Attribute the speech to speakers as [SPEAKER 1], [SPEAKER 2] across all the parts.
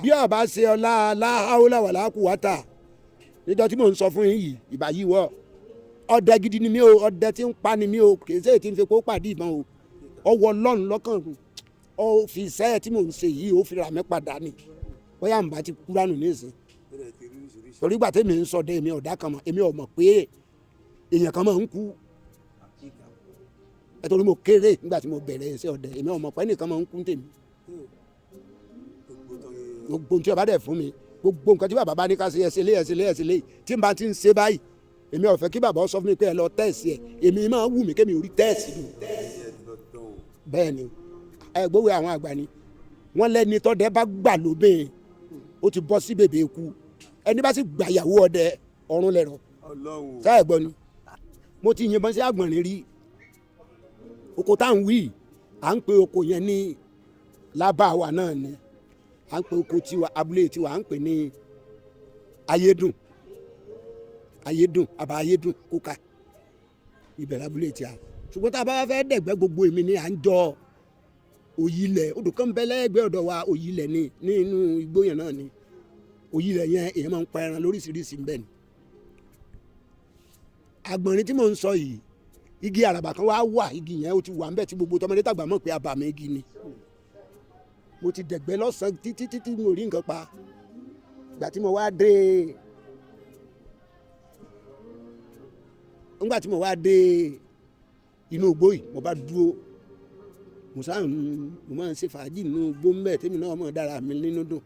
[SPEAKER 1] bí ọba ṣe ọlá aláhàólà wà lákùúwátà níjọ́ tí mò ń sọ fún yín yìí ìbá yìí wọ ọdẹ gidi ni mí o, ọdẹ tí ń pa ni mí o, kì í ṣe èyí tí ń fi kó pàdé ìbọn o, ọwọ́ Ọlọ́run lọ́kàn ó fi iṣẹ́ tí mò ń ṣe yìí ó fi rà mí padà ni bóyá n bá ti kú dànù nísìn torí gbà tèmi ń sọdẹ èmi ọ̀dà kan mọ̀ èmi ò mọ̀ pé èèyàn kan máa ń kú nítorí mo kéré nígbà tí mo bẹ̀rẹ̀ iṣẹ́ ọdẹ èmi ò mọ̀ pé ẹnìkan máa ń kú tèmi gbogbo tí ọba dẹ̀ fún mi gbogbo nǹkan tí bàbá bá ní ká ṣe ẹsẹ̀ lé tí n bá ti ń ṣe báyìí èmi ò fẹ́ kí bàbá sọ fún mi pé ẹ lọ tẹ́ẹ̀sì ẹ̀ èmi máa wù mí kémi ò rí tẹ́ẹ̀sì mi bẹ́ẹ̀ ni ẹ gbówó àwọn àgbà ni wọ́n lẹ́ni tọ́dẹ bá gbà lóbìn ó ti bọ́ sí bèbè ikú ẹni bá sì gbàyàwó ọdẹ ọ̀run lẹ̀rọ sáà gbọ́ ni mo ti yìnbọn sí àgbọ̀nrín rí oko tá à ń wí à ń pe oko yẹn ní lábàáwá náà ni à ń pe oko tiwa abúlé tiwa à ń pè ní ayédùn àbá ayédùn kóka ìbẹ̀rẹ̀ abúlé tiwa ṣùgbọ́n tá a bá fẹ́ dẹ̀gbẹ́ gbogbo èmi ni à ń jọ òyìnlẹ̀ odò kan bẹ́ lẹ́gbẹ̀ẹ́ ọ̀dọ̀ wa òyìnlẹ̀ ni nínú igbó yẹn náà ni òyìnlẹ̀ yẹn èèyàn máa ń pa ẹran lóríṣiríṣi ń bẹ ni. àgbọ̀nrín tí mò ń sọ yìí igi àràbà kan wá wà igi yẹn ó ti wà ń bẹ tí gbogbo tọmọdé tàgbà mọ̀ pé abàmì igi ni mo ti dẹ̀gbẹ́ lọ́sàn-án títí mo rí nǹkan pa ìgbà tí mo wá dé inú igbó yìí mo bá dúró mo máa ń ṣe fàájì nínú igbó ń bẹ tèmi náà mọ̀ dára mi nínú dùn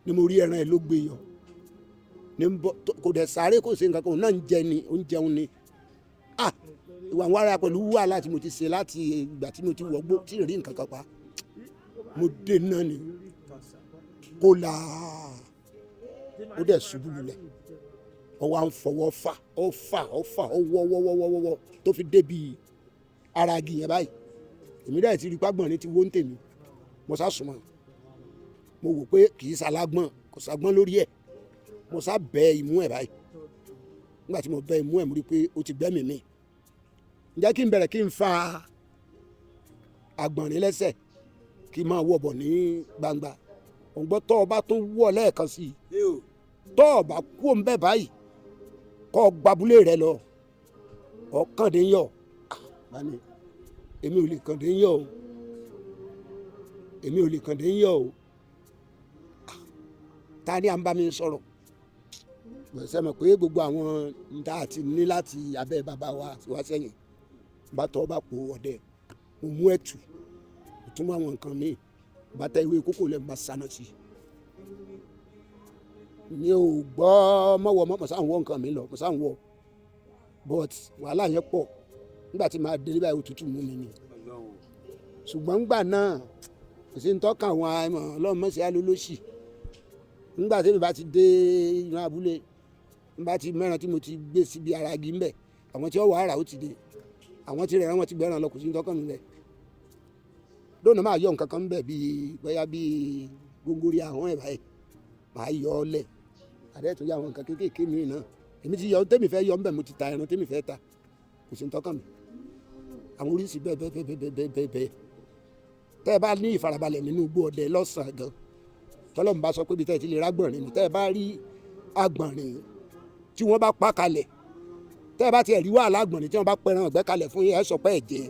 [SPEAKER 1] ni mo rí ẹran ẹ ló gbé yọ kò dẹ̀ sáré kò ṣe nǹkan kan náà ń jẹ ni ó ń jẹun ni ìwà ń wára pẹ̀lú wàhálà tí mo ti ṣe láti ìgbà tí mo ti wọgbó tí ì rí nǹkan kan pa mo dé náà ni kó la ó dẹ̀ ṣubú lulẹ̀ ọwọ́ à ń fọwọ́ fà ó wọ́ tó fi débi ara igi yẹn báyìí èmi dẹ̀ ti rí pàgbọ̀nrín ti wó ń tèmi mo sá sùnmọ́ mo wò pé kì í ṣalágbọ̀n kò ṣàgbọ́n lórí ẹ̀ mo sá bẹ imú ẹ̀ báyìí nígbà tí mo bẹ imú ẹ̀ mo rí pé ó ti gbẹ́mìí mi ǹjẹ́ kí n bẹ̀rẹ̀ kí n fa àgbọ̀nrín lẹ́sẹ̀ kí n máa wọ̀ bọ̀ ní gbangba òǹgbọ́ tọ́ ọba tó wọ̀ lẹ́ẹ̀kan sí i tọ́ ọba kú òun bẹ́ẹ̀ báyìí kọ́ gbabulé rẹ lọ ọ̀kàndé ń yọ̀ èmi ò lè kàndé ń yọ̀ o ta ni à ń bá mi sọ̀rọ̀ gbèsè mọ̀ pé gbogbo àwọn nta àti ní láti abẹ́ bàbá wa wá sẹ́yìn bá tọ́ bá po ọdẹ mo mú ẹ̀tù ìtumọ̀ àwọn nǹkan mi bàtà ìwé kókò lẹ́nu bá sáná sí mi ò gbọ́ mọ́wọ́ mọ́ sáà ń wọ́ nǹkan mi lọ mo sáà ń wọ́ but wàhálà yẹn pọ̀ nígbà tí màá délé báyìí òtútù mú mi ni ṣùgbọ́n ńgbà náà kò sí ń tọ́ka àwọn àìmọ̀ ọlọ́run mọ̀ sí alólóṣì nígbà tí mi bá ti dé inú abúlé nígbà tí mẹ́ran tí mo ti gbé síbi ara igi ńbẹ̀ àwọn tí wọ́n wà á rà ó ti dé àwọn tí rẹ̀ wọ́n ti gbẹ́ràn lọ kò sí ń tọ́ka mi bẹ̀ lónà máa yọ nǹkan kan ńbẹ̀ bíi bóyá bíi góńgóri àwọn ẹ̀ báyìí máa yọ ọ́ lẹ̀ àdẹ́tò yà àwọn nǹkan kéékèèké mi náà èmi ti yọ tèmi fẹ́ yọ ńbẹ̀ mo ti ta ẹran tèmi fẹ́ ta kò sí ń tọ́ka mi àwọn oríṣi bẹ́ẹ̀ tẹ́ ẹ bá ní ìfarabalẹ̀ nínú igbó ọdẹ lọ́sàn-án gan tọ́lọ́mù bá sọ pé ibi tẹ́ ẹ ti lè rágbọ̀nrín ni tẹ́ ẹ bá rí àgbọ̀nrín tí wọ́n bá pa kalẹ̀ tẹ́ ẹ bá tiẹ̀ rí wàhálà àgbọ̀nrín tí wọ́n bá pẹran ọ̀gbẹ́ kalẹ̀ fún yín ẹ sọ pé ẹ jẹ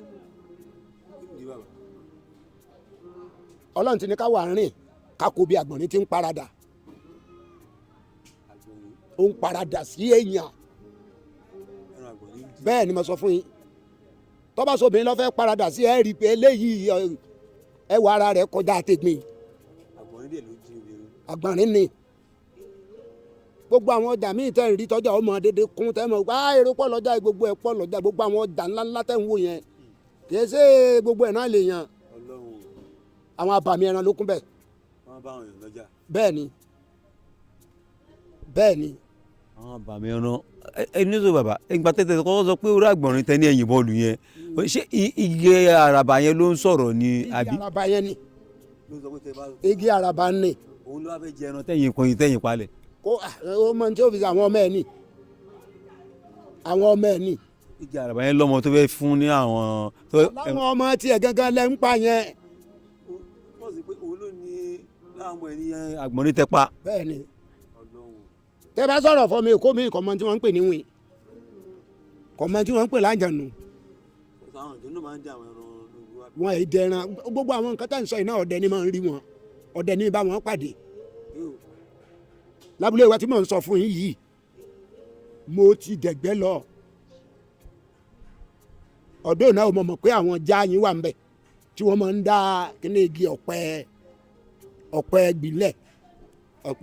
[SPEAKER 1] ọlọ́run ti ní ká wà rìn ká kó bí àgbọ̀nrín ti ń paradà ó ń paradà sí èèyàn bẹ́ẹ̀ ni mo sọ fún yín tọ́ba sobìnrin lọ́fẹ́ paradà sí ẹ rí i pé eléyìí ẹwà ara rẹ̀ kọjá àtẹ̀gbìn àgbọ̀nrín ni gbogbo àwọn ọjà míì tẹ́ ń rí tọ́jà ọmọ dédé kún tẹ́ mọ̀ èrò pọ̀ lọ́jà gbogbo ẹ̀ pọ̀ lọ́jà gbogbo àwọn ọjà ńláńlá tẹ́ ń wò yẹn kì í ṣe gbogbo ẹ̀ náà lè yan àwọn abàmì ẹran ló kún bẹ́ẹ̀ bẹ́ẹ̀ ni
[SPEAKER 2] àwọn abàmì ẹran ẹni tó bàbá ìgbà tẹ́tẹ́ kọ́kọ́ sọ pé orí àgbọ̀nrín tẹ́ ní ẹ̀yìn bọ́ọ̀lù yẹn ṣé igi àràbà yẹn ló ń sọ̀rọ̀ ni àbí.
[SPEAKER 1] igi àràbà yẹn ni igi àràbà ni.
[SPEAKER 2] òun ló wá fẹ́ jẹ ẹran tẹ́yìn palẹ̀.
[SPEAKER 1] ó mọ tí ó fi ṣe àwọn ọmọ ẹ̀ ni.
[SPEAKER 2] igi àràbà yẹn lọ́mọ tó fẹ́ fún ní àwọn.
[SPEAKER 1] láwọn ọmọ tiẹ̀ gangan lẹ́ ń pa yẹn
[SPEAKER 2] sí pé òun ló ní láwọn ènìyàn àgbọ̀nrín tẹpa.
[SPEAKER 1] bẹ́ẹ̀ ni tẹ́ bá sọ̀rọ̀ fọ́ mi kó mi kọ́ mọ tí wọ́n ń pè ní wìn kọ́ mọ tí wọ́n ń pè láǹjànù.
[SPEAKER 2] àwọn ìjọba máa ń dẹ àwọn ẹran lóru wa.
[SPEAKER 1] wọn ì dẹran gbogbo àwọn nǹkan tá à ń sọ yìí náà ọdẹ ni máa ń rí wọn ọdẹ ni bá wọn pàdé. lábúlé wa tí mò ń sọ fún yín yìí mo ti dẹ̀gbẹ́ lọ ọ̀dọ́ náà mo mọ̀ pé àwọn jáàyín wà ń bẹ̀ tí wọ́n máa ń dá kíní igi ọ̀pẹ gbilẹ̀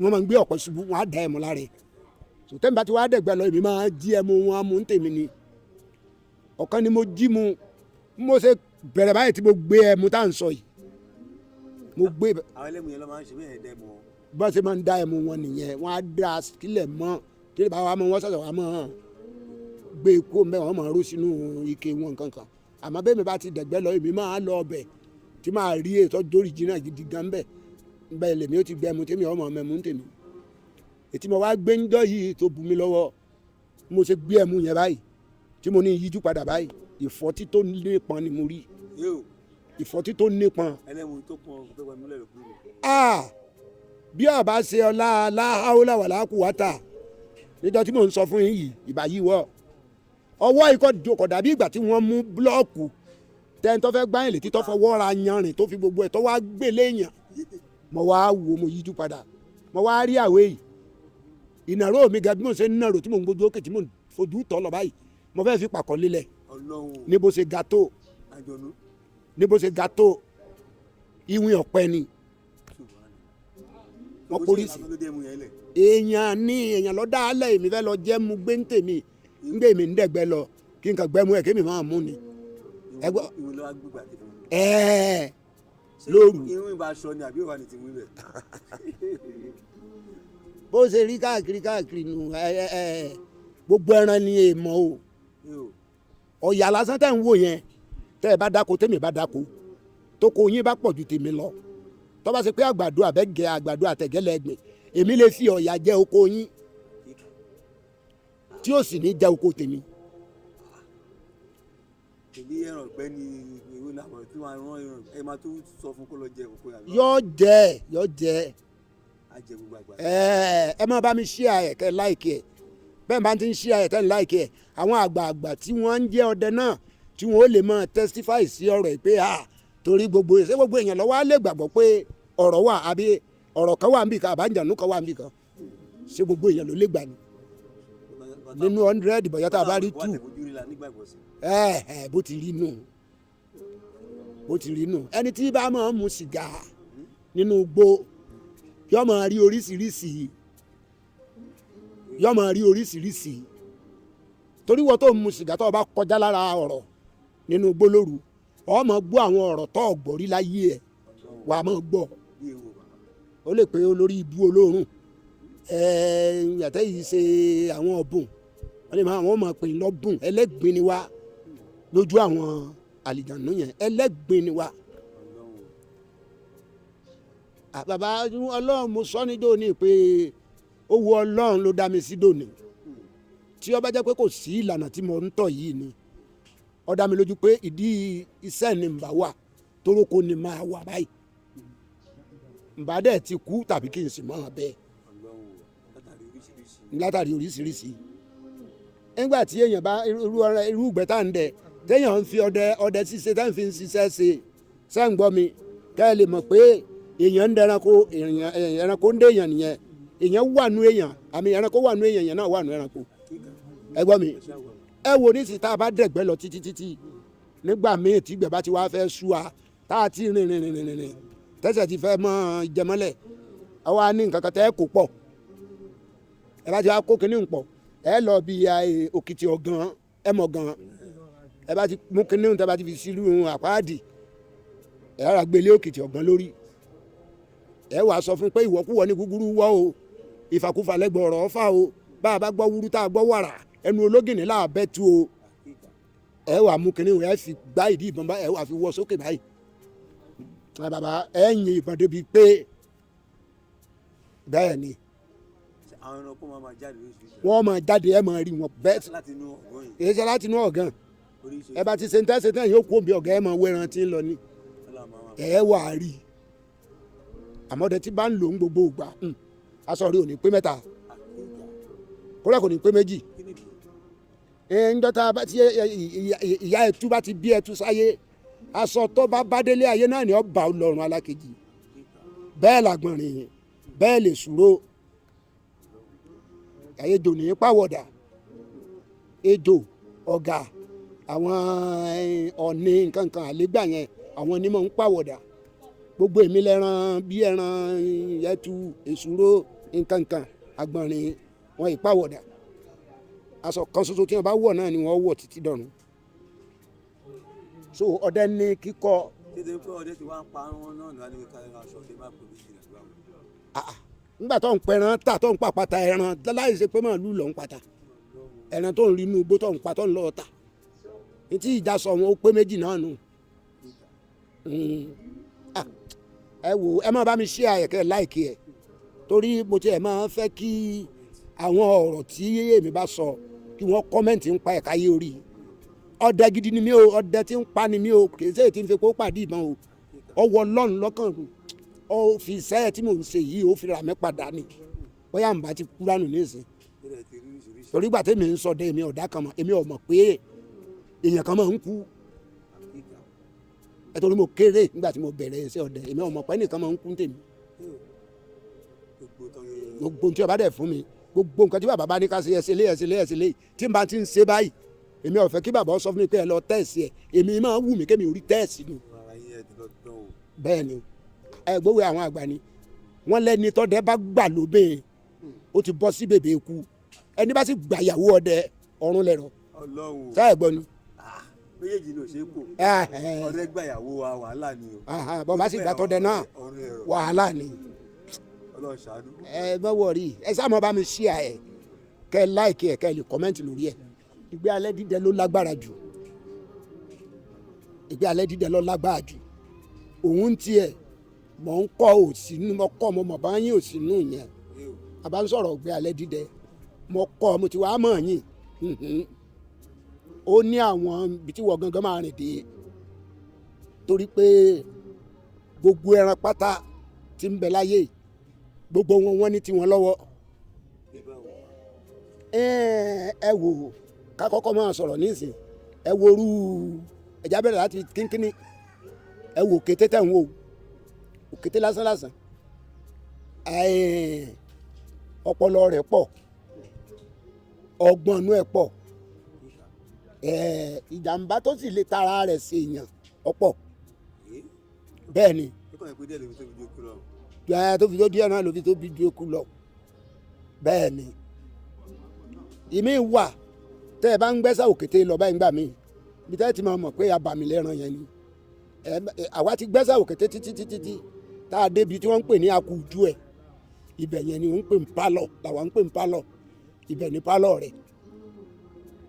[SPEAKER 1] wọ́n máa ń gbé ọ̀pẹ ṣubú wọn á dá ẹmu lára sòtẹ́mi bá ti wá dẹ̀gbẹ́ lọ èmi máa jí ẹmu wọn mú ń tèmi ni ọ̀kan ni mo jí mu mo ṣe bẹ̀rẹ̀ báyìí tí mo gbé ẹmu tá à ń sọ yìí mo gbé.
[SPEAKER 2] àwọn ẹlẹ́mu yẹn ló máa ń ṣe bẹ́ẹ̀ dẹ́mu wọn.
[SPEAKER 1] bá ṣe máa ń dá ẹmu wọn nìyẹn wọn á dá sílẹ̀ mọ́ tí ìbá wa mọ́ wọ́n sọ̀rọ̀ wa mọ́ gbé kó mbẹ́ wọn máa ró sínú ike wọn kankan àmọ́ bẹ́ẹ̀ mi bá ti dẹ̀gbẹ́ lọ èmi máa lọ ọbẹ̀ tí máa rí ètò original gidi gan bẹ́ẹ̀ bẹ́ẹ̀ lèmi ó ti gbẹ mu tèmi ọmọ mẹ́mu tèmi ètí mo wá gbé ń dọ́ yìí tó bu mi lọ́wọ́ mo ṣe gbé ẹmu yẹn báyìí tí mo ní yíjú padà báyìí ìfọ́tí tó nípọn ni mo rí ìfọ́tí tó nípọn.
[SPEAKER 2] ẹlẹ́mu tó pọn tó pọn mílẹ̀ ló kúrò.
[SPEAKER 1] bí ọba ṣe ọlá aláhàólà wà lákùúwátà níjọ́ tí mò ń sọ fún yín yìí ìbá yìí wọ̀ ọwọ́ ikọ̀ jòkò dàbí ìgbà tí wọ́n mú búlọ́ọ̀kù tẹ́ni tó fẹ́ gbáyìn létí tó fọwọ́ ra yanrìn tó fi gbogbo ẹ̀ tó wá gbé léèyàn mo wá wò mo yíjú padà mo wá rí àwẹ̀ yìí ìnáró mi ga bí mo ṣe ń nàró tí mo ń gbójú òkè tí mo ń fojú tọ́ lọ báyìí mo fẹ́ fi pàkọ́ lélẹ̀ ní bó ṣe ga tó ní bó ṣe ga tó ìwìn ọ̀pẹ ni wọ́n polisi èèyàn ní èèyàn lọ́dá alẹ́ èmi fẹ́ lọ jẹ́ mu gbé ń tèmi ń gbé mi ń dẹ̀gbẹ́ lọ kí n kàn gbẹ́ mu ẹ̀ kémi máa mú ni. lóru
[SPEAKER 2] irun ìbá aṣọ ni àbí ìwà ni ti mú ibẹ̀.
[SPEAKER 1] bó ṣe rí káàkiri nù gbogbo ẹran ni èèmọ̀ o ọ̀yà lásán tẹ̀ ń wò yẹn tẹ́ ẹ bá dáko tèmi bá dáko tó kó yín bá pọ̀ ju tèmi lọ tó bá ṣe pé àgbàdo àbẹ́gẹ́ àgbàdo àtẹ̀gẹ́lẹ́gbẹ̀ èmi lè fi ọ̀yà jẹ oko yín tí ó sì ní jẹ oko tèmi.
[SPEAKER 2] èmi ẹran ọ̀gbẹ́ ni ìwé làwọn tí wọ́n rán ẹran ẹ máa tó sọ fún kó lọ jẹ oko yàrá.
[SPEAKER 1] yóò jẹ
[SPEAKER 2] a jẹ gbogbo àgbà.
[SPEAKER 1] ẹ máa bá mi share ẹ̀ kẹ́ láìkì ẹ̀ bẹ́ẹ̀ bá ti ń share ẹ̀ kẹ́ láìkì ẹ̀ àwọn àgbààgbà tí wọ́n ń jẹ́ ọdẹ náà tí wọ́n ó lè máa testify sí ọ̀rọ̀ ẹ̀ pé torí gbogbo èèyàn lọ́wọ́ á lè gbàgbọ́ pé ọ̀rọ̀ wà àbí ọ̀rọ̀ kan wà níbì kan àbájánu kan wà níbì kan ṣé gbogbo èèyàn ló lè gbà ní. nínú 100 bọ̀yá tá a bá rí 2 bó ti rí nù ẹni tí bá máa ń mu sìgá nínú igbó yóò máa rí oríṣiríṣi torí wọ́n tó ń mu sìgá tó o bá kọjá lára ọ̀rọ̀ nínú igbó lóru o máa gbọ́ àwọn ọ̀rọ̀ tó o gbọ́ rí láyé ẹ̀ wà á máa gbọ́ ó lè pé olórí ibú olóòórùn yàtọ̀ yìí ṣe àwọn ọ̀bùn wọ́n lè máa wọ́n máa pè lọ́bùn ẹlẹ́gbin ni wá lójú àwọn àlìjànú yẹn ẹlẹ́gbin ni wá. bàbá ọlọ́run mo sọ ní dòní pé ó wu ọlọ́run ló dá mi sí dòní tí ó bá jẹ́ pé kò sí ìlànà tí mo ń tọ̀ yìí ni ó dá mi lójú pé ìdí iṣẹ́ ni mbà wà toróko ni máa wà báyìí mbà dẹ̀ ti kú tàbí kí n sì mọ́ bẹ́ẹ̀ látàrí oríṣiríṣi nígbà tí èèyàn bá irú ìgbẹ́ tá à ń dẹ̀ téèyàn ń fi ọdẹ ṣíṣe tá à ń fi ṣiṣẹ́ ṣe ṣẹ́ ń gbọ́ mi kẹ́ ẹ lè mọ̀ pé èèyàn ń dẹranko ẹranko ń dé èèyàn nìyẹn èèyàn wà nú èèyàn àmì ẹranko wà nú èèyàn náà wà nú ẹranko ẹ gbọ́ mi ẹ wo nísìsiyìí tá a bá dẹ̀gbẹ́ lọ títí nígbà míì tí ìgbẹ́ bá ti wá fẹ́ sú wa tá a ti rìn tẹ́sẹ̀ ti fẹ́ mọ́ jẹmọ́lẹ̀ ẹ wá ní nǹkan kan tẹ́ ẹ kó pọ̀ ẹ bá ti wá kó kínní pọ̀ ẹ lọ bí òkìtì ọ̀gàn ẹ mọ̀ gan ẹ bá ti mú kínní tẹ́ bá ti fi sílùú àpáàdì ẹ rà gbélé òkìtì ọ̀gàn lórí ẹ wàá sọ fún pé ìwọ́kúwọ́ ní gúgúrú wọ́ o ìfàkúfà lẹ́gbọ̀ọ́ ọ̀rọ̀ ọ̀fà o bá a bá gbọ́ wúrú tá a gbọ́ wàrà ẹnu ológìnní là bẹ́ tu o ẹ wàá mú kínní ẹ fi gbá ìdí ìbọn bá ẹ wàá fi wọ́ sókè báyìí bàbá ẹ yin ìbọn débi pé bẹ́ẹ̀ ni
[SPEAKER 2] àwọn ẹranko máa jáde lóṣù.
[SPEAKER 1] wọ́n máa jáde ẹ máa rí wọn bẹ́ẹ̀
[SPEAKER 2] láti inú ọ̀gán yìí.
[SPEAKER 1] èyí ṣe láti inú ọ̀gán ẹ bá ti ṣe ń tẹ́sẹ̀ tán yóò kó omi ọ̀gá ẹ máa wẹ́ran tí ń lọ ní ẹ wà á rí àmọ́ ọdẹ tí bá ń lò ń gbogbo ìgbà aṣọ rí ò ní pé mẹ́ta kódà kò ní pé méjì ńdọ́ta tí ìyá ẹtú bá ti bí ẹtú sáyé aṣọ tó bá délé ayé náà ni ó bá lọ́rùn alákejì bẹ́ẹ̀ làgbọ̀nrín bẹ́ẹ̀ lè ṣúró ejò ní pàwọ̀dà ejò ọ̀gà àwọn ọ̀nì nǹkankan àlégbà yẹn àwọn onímọ̀ ń pàwọ̀dà gbogbo èmi lẹ́ran bí ẹran ẹtú èṣúró nǹkankan àgbọ̀nrín wọn ì pàwọ̀dà aṣọ kan ṣoṣo tí wọn bá wọ̀ náà ni wọ́n wọ̀ títí dọ̀run so ọdẹ ní kíkọ.
[SPEAKER 2] títí pé ọdẹ ti wá ń pa wọn náà nígbà tí wọn aṣọ ọdẹ má pè méjì rẹ lọ́wọ́.
[SPEAKER 1] nígbà tó ń pẹran tà tó ń pàpàtà ẹran láì ṣe pé màálù lọ ń pàtà ẹran tó ń rí inú igbó tó ń pa tó ń lọ tà etí ìjà sọ wọn ó pé méjì náà nù. ẹ wò ẹ má bá mi ṣe àyẹ̀kẹ́ láìkí ẹ̀ torí mo tiẹ̀ máa ń fẹ́ kí àwọn ọ̀rọ̀ tí èmi bá sọ kí wọ́n kọ́mẹ́ǹtì ń pa ẹ̀ka yé orí ọdẹ gidi ni mí o ọdẹ tí ń pa ni mí o kì í ṣe tí ń fi kó pàdé ìbọn o ọwọ́ ọlọ́run lọ́kàn ó fi iṣẹ́ tí mò ń ṣe yìí ó fi rà mí padà ni bóyá n bá ti kú dànù nísìn torí gbà tèmi ń sọ dé èmi ọ̀dà kan mọ̀ èmi ò mọ̀ pé èèyàn kan máa ń kú ẹ torí mo kéré nígbà tí mo bẹ̀rẹ̀ iṣẹ́ ọdẹ èmi ò mọ̀ pé ẹnìkan máa ń kú tèmi gbogbo tí ọba dẹ̀ fún mi gbogbo nǹkan tí bàbá bá ní ká ṣe ẹsẹ̀ lé tí n bá ti ń ṣe báyìí èmi ò fẹ́ kí bàbá sọ fún mi pé ẹ lọ tẹ́ẹ̀sì ẹ̀ èmi máa wù mí kémi ò rí tẹ́ẹ̀sì ni. bẹ́ẹ̀ ni ẹ gbówó àwọn àgbà ni wọ́n lẹ́ni tọ́dẹ bá gbà lóbìn ó ti bọ́ sí bèbè ikú ẹni bá sì gbàyàwó ọdẹ ọ̀run lẹ̀rọ sáà gbọ́ ni.
[SPEAKER 2] méjèèjì ló ṣe é kó ọdẹ gbàyàwó wa wàhálà ni o.
[SPEAKER 1] bọ́n bá sì gbà tọ́dẹ náà wàhálà ni. ẹ bá wọrí ẹ sáà mọ bá mi ṣí ẹ kẹ láìkí ẹ kẹ lè kọmẹǹtì lórí ẹ ìgbé alẹ́ dídẹ ló lágbára jù ìgbé alẹ́ dídẹ ló lágbára jù òun tiẹ̀ mọ̀ ń kọ́ òsínú mọ̀ kọ́ mọ̀ bá yín òsínú yẹn a bá ń sọ̀rọ̀ ìgbé alẹ́ dídẹ mọ̀ kọ́ mo ti wá mọ̀ yín ó ní àwọn ibi tí wọ́n gangan máa rìn dé torí pé gbogbo ẹran pátá tí ń bẹ láyé gbogbo wọn ní tiwọn lọ́wọ́ ẹ wò ká kọ́kọ́ máa sọ̀rọ̀ nísìn ẹ wo orú ẹ̀já bẹ̀rẹ̀ láti kínkínní ẹ wò kété tẹ̀ ń wò òkété lásán ọpọlọ rẹ̀ pọ̀ ọgbọ́n inú ẹ̀ pọ̀ ìjàmbá tó sì lè tara rẹ̀ sí èèyàn ọ̀pọ̀ bẹ́ẹ̀ ni tó fi tó díẹ̀ náà ló fi tó bí ju eku lọ bẹ́ẹ̀ ni ìmí wà tẹ́ ẹ bá ń gbẹ́sà òkété lọ báyìí gbà mí bí tẹ́ ẹ ti máa mọ̀ pé abàmì lẹ́ran yẹn ni àwa ti gbẹ́sà òkété títí tá a débi tí wọ́n ń pè ní akùjú ẹ̀ ibẹ̀ yẹn ni wọ́n ń pè ń pálọ̀ làwọn ń pè ń pálọ̀ ibẹ̀ ní pálọ̀ rẹ̀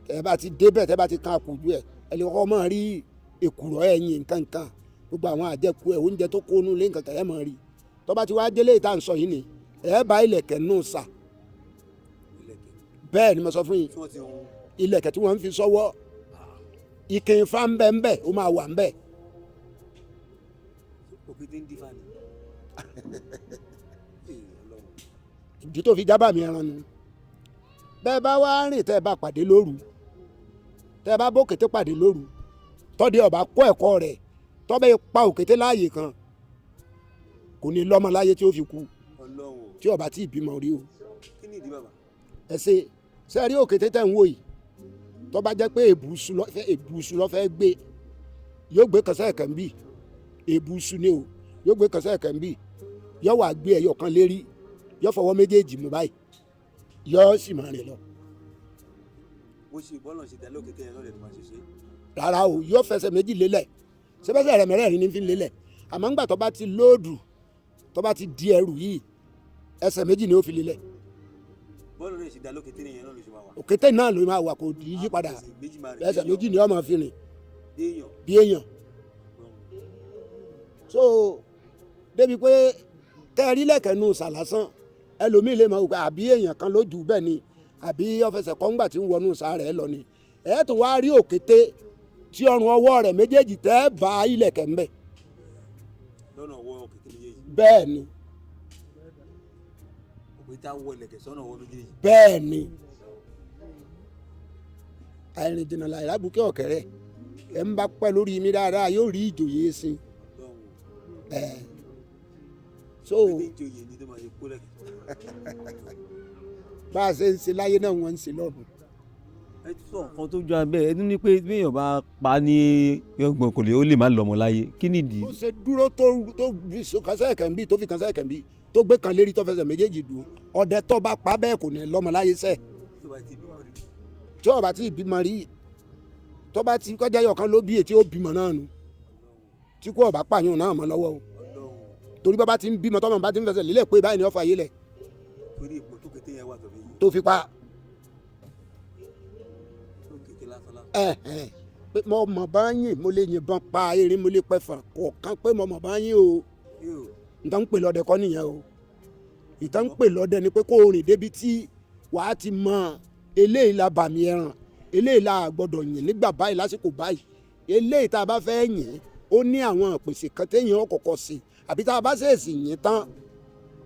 [SPEAKER 1] tẹ́ ẹ bá ti débẹ̀ tẹ́ ẹ bá ti kan akùjú ẹ̀ ẹ lè kọ́kọ́ máa rí èkùrọ́ ẹ̀yìn nǹkan gbogbo àwọn àjẹkù ẹ̀ oúnjẹ tó kónú lé nǹkan ẹ̀ máa rí tó bá ti wá délé ìta ń sọ yìí ni ẹ̀ bá ilẹ̀kẹ̀ nù sà bẹ́ẹ̀ ni mo sọ fún yín ilẹ̀kẹ̀ tí wọ́n ń fi sọ́wọ́ ike ifá ń bẹ ó máa wà ń bẹ. ìdí tó fi jábà mi ẹran nu bẹ́ẹ̀ bá wá rìn tẹ́ ẹ bá pàdé lóru tẹ́ ẹ bá bókété pàdé lóru tọ́dẹ ọba kọ́ ẹ̀kọ́ rẹ̀ tọ́bẹ̀ pa òkété láàyè kan kò ní lọ́mọ láyé tí ó fi kú tí ọba tí ì bímọ rí o. ẹ ṣe rí òkété tẹ̀ ń wò yìí tó bá jẹ́ pé èbùsù ló fẹ́ gbé yóò gbé kẹsẹ̀ ẹ̀kẹ́ ń bì èbùsù ni o yóò gbé kẹsẹ̀ ẹ̀kẹ́ ń bì yóò wá gbé ẹyọ kan lérí yóò fọwọ́ méjèèjì mú báyìí yóò sì máa rìn lọ.
[SPEAKER 2] bó ṣe bọ́ọ̀lù ṣe tẹ̀lé òkété yẹn lọ́dẹ̀ tó máa ṣe ṣe.
[SPEAKER 1] rárá o yóò fẹsẹ̀ méjì lélẹ̀ sẹ́fẹsẹ̀ rẹ̀ mẹ́rẹ̀ẹ̀rin ní fi lélẹ̀ àmọ́ ńgbà tó bá ti lóòdù tó bá ti di ẹrù yìí ẹsẹ̀ méjì ni ó fi lélẹ̀.
[SPEAKER 2] bọ́ọ̀lù rẹ̀ ṣe dá lókété yẹn náà ló ṣe máa wà.
[SPEAKER 1] òkété náà ló máa wà kò yí padà ẹsẹ̀ méjì ni ó máa fi rìn bí èèyàn. so débi pé kẹ́rí lẹ́kẹ̀ẹ́nu sàlásán ẹlòmíì lè máa wò pé àbí èèyàn kan ló jù bẹ́ẹ̀ ni àbí ọ̀fẹsẹ̀ kọ́ńgbà tí ń wọnú sàárẹ̀ lọ ni ẹ̀ tó wá rí òkété tí ọrùn ọwọ́ rẹ̀ méjèèjì tẹ́ bá ilẹ̀kẹ̀ ńbẹ̀.
[SPEAKER 2] lọ́nà ọwọ́ òkété méjèèjì.
[SPEAKER 1] bẹ́ẹ̀ ni bẹ́ẹ̀ ni àìrìn jìnnà láì lábùkẹ́ ọ̀kẹ́rẹ́ ẹ̀ ń bá pẹ́ lórí mi dáadáa yóò rí ìjòyè sí so bá a ṣe ń ṣe láyé náà wọ́n ń ṣe lọ́run.
[SPEAKER 2] ẹ ti sọ nǹkan tó jọ abẹ́ ẹ ní pé bí èèyàn bá pa ní ọgbọ̀n kò lè ó lè má lọ́mọ láyé kí nìdí.
[SPEAKER 1] ó ṣe dúró tó kànṣẹ́ ẹ̀kẹ́ ń bí tó fi kànṣẹ́ ẹ̀kẹ́ ń bí tó gbé kan lérí tó fẹsẹ̀ méjèèjì dùn ọdẹ tó bá pa bẹ́ẹ̀ kò ní lọ́mọ láyé sẹ́ẹ̀ tí ó bá ti bímọ rí tó bá ti kọjá yọkan ló bí ètí ó bímọ náà nù tí kò bá pààyàn náà mọ́ lọ́wọ́ o torí bá ti ń bímọ tọ́mọ bá ti ń fẹsẹ̀ lélẹ̀ pé báyìí ni ó fà yé lẹ̀ tó fi pa pé mo mọ̀ bá yìn mo lè yìnbọn pa erin mo lè pẹ̀fà kọ̀ọ̀kan pé mo mọ̀ bá yìn o ìtàn ń pè lọ́dẹ kọ́ nìyẹn o ìtàn ń pè lọ́dẹ ni pé kó o rìn débi tí wàá ti mọ eléyìí la bàmí ẹran eléyìí la gbọ́dọ̀ yìn nígbà báyìí lásìkò báyìí eléyìí tá a bá fẹ́ yìn ó ní àwọn ìpèsè kan téèyàn ó kọ́kọ́ sí àbí tá a bá ṣèèsì yìn tán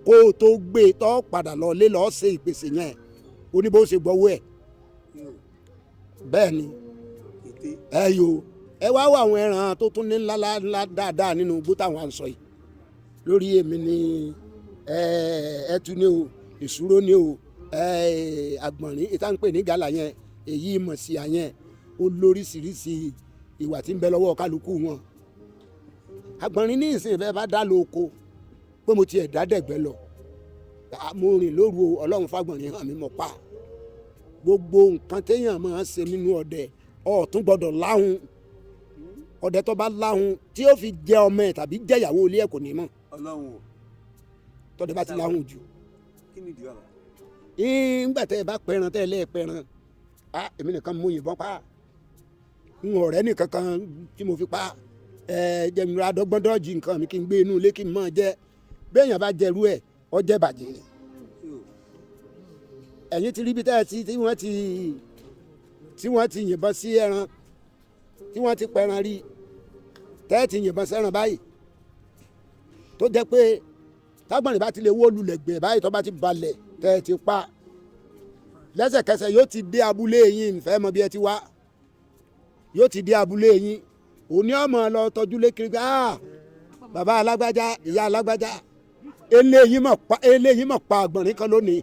[SPEAKER 1] kó o tó gbé e tó padà lọ lé lọ́ọ́ ṣe ìpèsè yẹn ó ní bó ṣe gbọ́wọ́ ẹ̀ bẹ́ẹ̀ ni ẹ yo ẹ wá wá àwọn ẹran tó tún ní ńlá dáadáa nínú igbó táwọn à ń sọ yìí lórí èmi ni ẹtu ni o ìṣúró ni o àgbọ̀nrín ìta ń pè ní gàlà yẹn èyí mọ̀ sí àyẹn ó lóríṣiríṣi ìwà tí ń bẹ lọ́wọ́ kálukú wọn àgbọ̀nrín ní ìsìn ìfẹ́ bá dá lóko pé mo tiẹ̀ dá dẹ̀gbẹ́ lọ mo rìn lóru ọlọ́run fàgbọ̀nrín hàn mí mọ̀ pa gbogbo nǹkan téèyàn máa ń ṣe nínú ọdẹ ọ̀tún gbọ́dọ̀ láhùn ọdẹ tó bá láhùn tí ó fi jẹ ọmọ ẹ̀ tàbí jẹ ìyàwó ilé ẹ̀ kò ní mọ̀ tọ́dẹ bá ti láhùn jù. ńgbà tẹ́ ẹ bá pẹran tẹ́ ẹ lẹ́ẹ̀ pẹran èmi nìkan mú yìnbọn pa n ọ̀rẹ́ nìkan kan tí mo fi pa jẹ̀mìíràn adọ́gbọ́n dọ́ọ̀jì nǹkan mi kí n gbé inú ilé kí n máa jẹ béèyàn bá jẹrú ẹ̀ ó jẹ́ bàjẹ́ ẹ̀yin ti rí bí táyà tí wọ́n ti yìnbọn sí ẹran tí wọ́n ti pẹran rí tẹ́ẹ̀ ti yìnbọn sẹ́ran báyìí tó jẹ́ pé tágbọ̀nrín bá ti lè wó lulẹ̀ gbẹ̀ báyìí tó bá ti balẹ̀ tẹ́ẹ̀ ti pa lẹ́sẹ̀kẹsẹ̀ yóò ti dé abúlé yín ìfẹ́ mọ bí ẹ ti wá yóò ti dé abúlé yín òní ọmọ lọ tọ́jú lékiri pé bàbá alágbájá ìyá alágbájá eléyìí mọ̀ pa àgbọ̀nrín kan lónìí.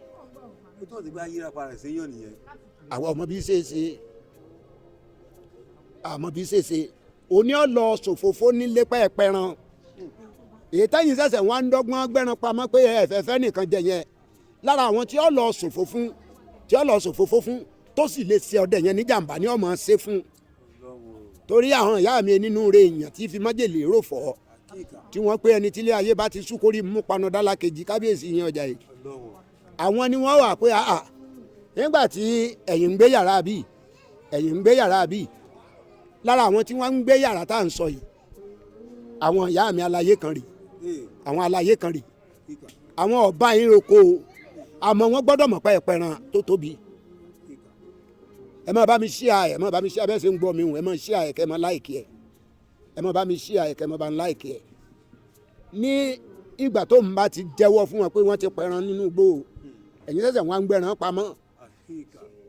[SPEAKER 2] tó ti gbá yíra pa rẹ̀ séyàn nìyẹn.
[SPEAKER 1] àwọn ọmọ bíi ṣèṣe àmọ́ bíi ṣèṣe òní ọlọ ṣòfófó nílé pẹ́ẹ́pẹ́ran èyí táyìn ṣẹ̀ṣẹ̀ wọn ń dọ́gbọ́n gbẹ́ran pamọ́ pé ẹ̀fẹ̀fẹ́ nìkan jẹ yẹn lára àwọn tí ó lọ ṣòfófó fún tó sì lè ṣe ọdẹ yẹn níjàmbá ní ọmọ ṣe fún torí àwọn ìyá mi nínú rẹ̀ èèyàn tí fi májèlé rò fọ́ tí wọ́n pé ẹni tílé ayé bá ti sú kórìí mú panadà lákejì kábíyèsí yẹn ọjà yìí àwọn ni wọ́n wà pé nígbà tí ẹ̀yin ń gbé yàrá bíi lára àwọn tí wọ́n ń gbé yàrá tá à ń sọ yìí àwọn ìyá mi aláyé kan rè àwọn ọba yín roko àmọ́ wọ́n gbọ́dọ̀ mọ̀ pé ẹ̀pẹ̀ràn tó tóbi ẹ máa bá mi share bẹ́ẹ̀ ṣe ń gbọ́ mi hùn ẹ máa share kẹ́ ẹ máa like ẹ máa bá mi share kẹ́ ẹ máa bá ń like ẹ ní ìgbà tó ń bá ti jẹ́wọ́ fún wọn pé wọ́n ti pẹran nínú igbó ẹ̀yin ṣẹ̀ṣẹ̀ wọn á ń gbẹ̀ràn pamọ́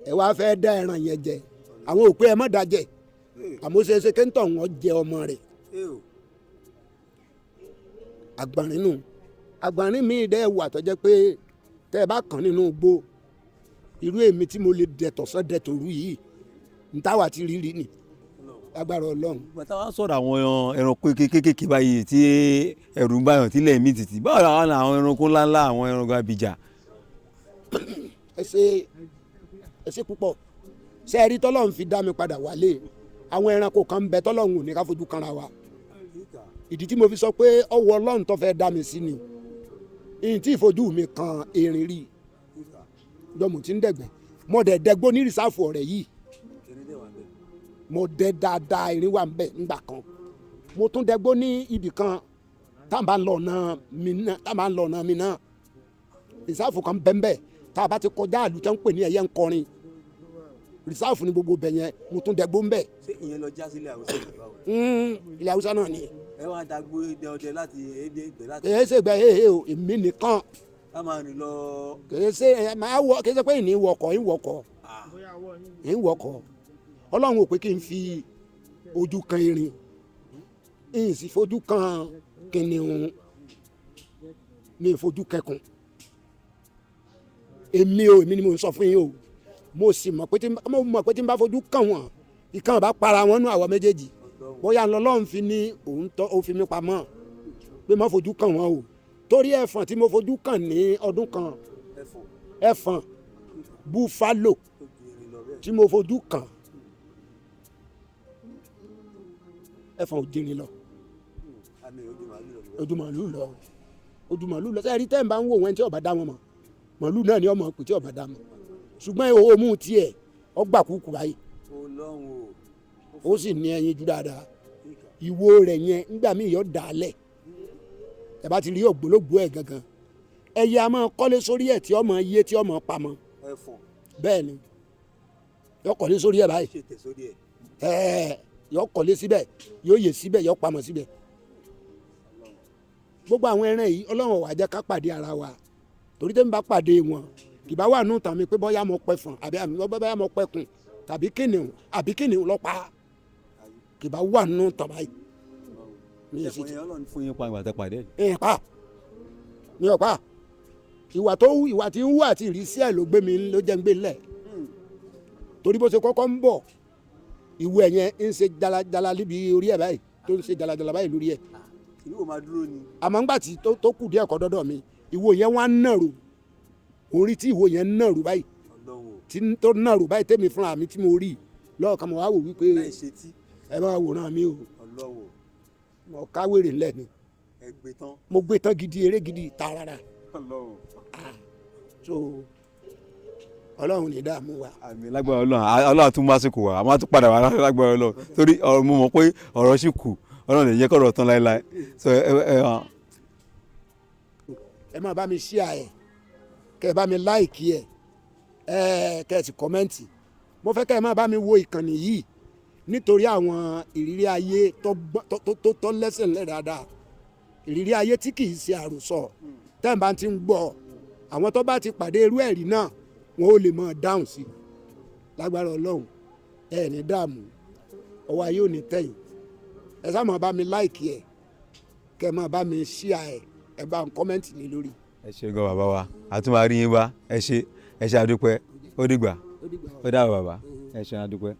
[SPEAKER 1] ẹ wá fẹ́ dá ẹran yẹn jẹ àwọn òpé ẹ má dá jẹ àmọ́ ṣeéṣe kéńtọ̀ wọn jẹ ọmọ rẹ̀ àgbọ̀nrín míì dẹ́ wà tó jẹ́ pé tẹ́ ẹ bá kàn nínú igbó irú èmi tí mo lè dẹ̀tọ̀sán dẹ̀tòrú yìí ń táwa ti rí ni agbára Ọlọ́run.
[SPEAKER 2] bàtà wàá sọ̀rọ̀ àwọn ẹranko kéékèèké báyìí tí ẹ̀rù ń báyọ̀ tí lẹ́ẹ̀mí títì báwo làwọn àwọn ẹranko ńláńlá àwọn ẹranko abìjà. ẹ ṣe púpọ̀ ṣe é rí tọ́lọ́run fi dá mi padà wálé àwọn ẹranko kan ń bẹ tọ́lọ́run ò ní ká fojú kanra wa ìdí tí mo fi sọ pé ọwọ́ Ọlọ́run tó fẹ́ dá mi sí ni ìyìn tí ìfojú mi kan erin rí jọmọ tí ń dẹ̀gbẹ́ mo dẹ̀ dẹ́gbó ní rìsáàfù ọ̀rẹ́ yìí mo dẹ dáadáa erin wà nbẹ ńgbà kan mo tún dẹ́gbó ní ibì kan tá à ń bá lọ ọ̀nà mi náà rìsáàfù kan bẹ́ẹ̀ tá a bá ti kọjá àlù tó ń pè ní ẹ̀yẹ ń kọrin rìsáàfù ní gbogbo bẹ̀ yẹn mo tún dẹ́gbó ńbẹ. ṣé ìyẹn lọ já sílẹ̀ Haúsá
[SPEAKER 1] ilẹ̀ Haúsá náà ni.
[SPEAKER 2] ẹ wá dàgbò ọdẹ láti ẹgbẹ́ láti.
[SPEAKER 1] èyí ṣègbè o èmi nìkan
[SPEAKER 3] a máa rìn lọ.
[SPEAKER 2] kìí ṣe pé ìní ìwọkọ̀ ọlọ́run ò pé kí n fi ojú kan erin ìyìn sì fojú kan kìnìún mi fojú kẹkùn èmi ni mo ń sọ fún yín o mo sì mọ̀ pé tí n bá fojú kàn wọ́n ìkan bá para wọn nú àwọn méjèèjì bóyá lọ́lọ́run fi ní ó fi mí pamọ́ pé má fojú kàn wọ́n o torí ẹ̀fọ̀n tí mo fojú kàn ní ọdún kan ẹ̀fọ̀n búfálò tí mo fojú kàn ẹ̀fọ̀n ò jìnrìn lọ ojú màálù lọ sẹ́yìn rí tẹ́ ń bá ń wò wọ́n tí ọba dá wọn mọ̀ màálù náà ni ọmọ pè tí ọba dá mọ̀ ṣùgbọ́n ìhòòhò mú tiẹ̀ ọgbà kúkú báyìí ó sì ní ẹyin jù dáadáa ìwo rẹ̀ yẹn nígbà míì yọ dàálẹ̀ ẹ bá ti rí ògbólógbò ẹ̀ gangan ẹyẹ a máa kọ́lé sórí ẹ̀ tí ọmọ yé tí ọmọ pamọ́ bẹ́ẹ̀ ni yọ kọ́lé sórí ẹ̀ báyìí yọ kọ́lé síbẹ̀ yóò yè síbẹ̀ yọ pamọ́ síbẹ̀ gbogbo àwọn ẹran yìí ọlọ́run wá jẹ́ ká pàdé ara wa torí tẹ́ ń bá pàdé wọn kì bá wà nù tàn mí pé bọ́yá mo pẹ́ fọ̀n àbí bọ́yá mo pẹ́ kùn tàbí kìnìún lọ́pàá kì bá wà nù tàn báyìí.
[SPEAKER 3] ẹ̀fọn yẹn ọlọ́run fún yín pa ìgbà tẹ́ pàdé.
[SPEAKER 2] ní ọ̀pá ìwà tí ń wú àti ìrísí ẹ̀ ló jẹ́ ń gbé lẹ̀ torí bó ṣe kọ́kọ́ ń bọ̀ ìwú ẹ̀ yẹn ń ṣe jalajala níbi orí ẹ̀ báyìí tó ń ṣe jalajala báyìí lórí ẹ̀.
[SPEAKER 3] ìlú wo máa dúró ni.
[SPEAKER 2] àmọ́ ńgbà tí tó kù díẹ̀ kọ́ dọ́dọ̀ mi ìwú yẹn wá ń nàró orí tí ìwú yẹn ń nàró báyìí tí tó nàró báyìí tèmi fúnra mi tí mo rí lọ́ọ̀kan mo wá wò wípé ẹ bá wòran mi o mo káwèrè ńlẹ̀ ni mo gbé tán gidi eré gidi tààràrà so ọlọ́run ní dààmú wa.
[SPEAKER 3] àmín lágbára ọlọ́run tún másìkò wa a máa tún padà wá lágbára ọlọ́run torí mo mọ̀ pé ọ̀rọ̀ sì kù ọlọ́run lè yẹ kọ́rọ̀ tán láéláé.
[SPEAKER 2] ẹ máa bá mi ṣíà ẹ kẹ́ ẹ bá mi láìkì ẹ kẹ́ ẹ sì kọ́mẹ́ǹtì mo fẹ́ kẹ́ ẹ máa bá mi wo ìkànnì yìí nítorí àwọn ìrírí ayé tó lẹ́sẹ̀ ńlẹ̀ dáadáa ìrírí ayé tí kì í ṣe àròsọ tẹ́ ẹ̀ bá ti ń gbọ́ àwọn tó bá ti pàdé irú ẹ̀rí náà wọn ò lè mọ̀ dáhùn sí lágbára ọlọ́run ẹ ní dààmú ọwọ́ ayé ò ní tẹ̀yìn ẹ sáà máa bá mi láìkì ẹ kẹ́ ẹ máa bá mi ṣíà ẹ bá ń kọ́mẹ́ǹtì lé lórí.
[SPEAKER 3] ẹ ṣe gan bàbá wa a tún máa rí yín bá ẹ ṣe àdúpẹ́ ó dìgbà ó dáàbò bàbá ẹ ṣe àdúpẹ́.